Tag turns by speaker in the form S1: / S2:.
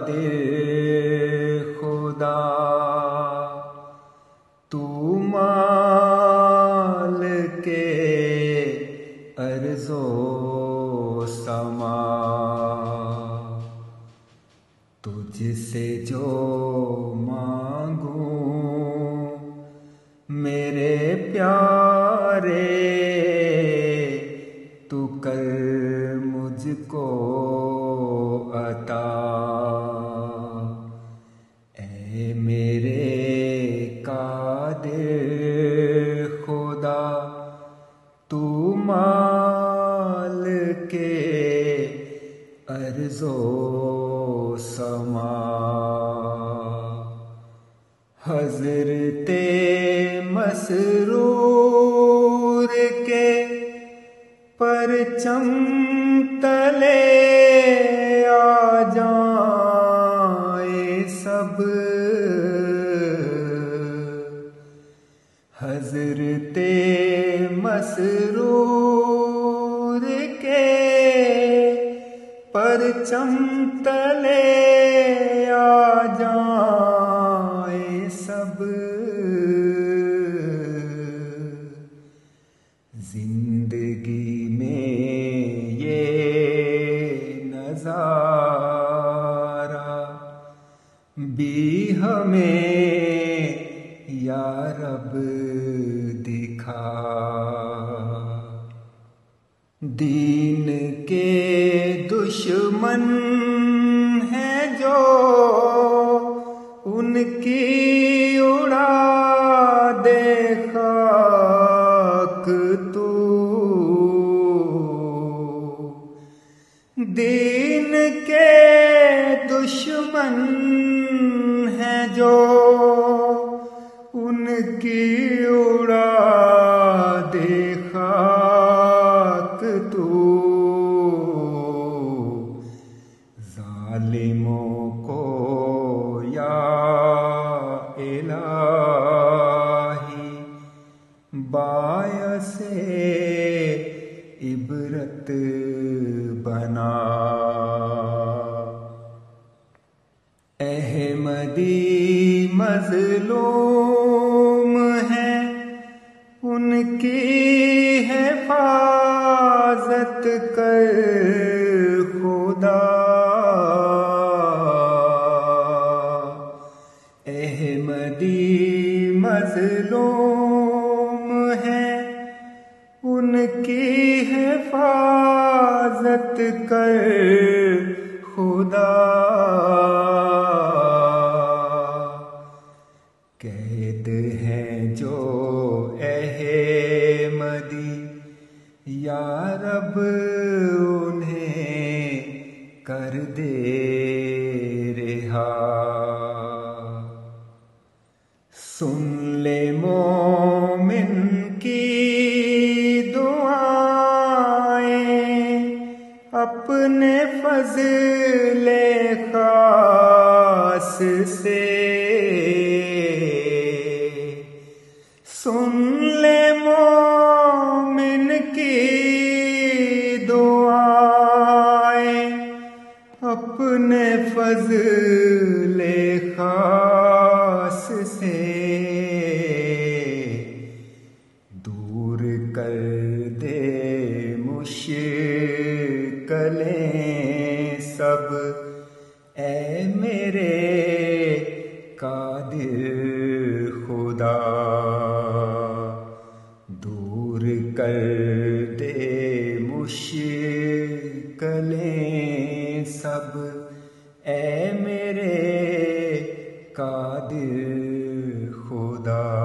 S1: قادر خدا تو مالک ارض و سما، تجھ سے جو مانگوں میرے پیارے تو کر مجھ کو عطا۔ اے میرے قادر خدا تو مالک ارض و سما، حضرت مسرور کے پرچم تلے آ جائیں سب، حضرت مسرور کے پرچم تلے آ جائیں سب، زندگی میں یہ نظارہ بھی ہمیں یا رب دکھا، دین کے دشمن ہیں جو ان کی اڑا دے خاک تو، دین کے دشمن ہیں جو ان کی اڑا دے خاک تو، ظالموں کو یا الہی باعث عبرت بنا، احمدی مظلوم ہیں ان کی حفاظت کر خدا، احمدی مظلوم ہیں ان کی حفاظت کر خدا، قید ہیں جو احمدی یا رب انہیں کر دے رہا، سن لے مومن کی دعائیں اپنے فضل خاص سے، سن لے مومن کی دعائیں اپنے فضل خاص سے، دور کر دے مشکلیں سب اے میرے قادر خدا، دور کر دے مشکلیں سب اے میرے قادر خدا۔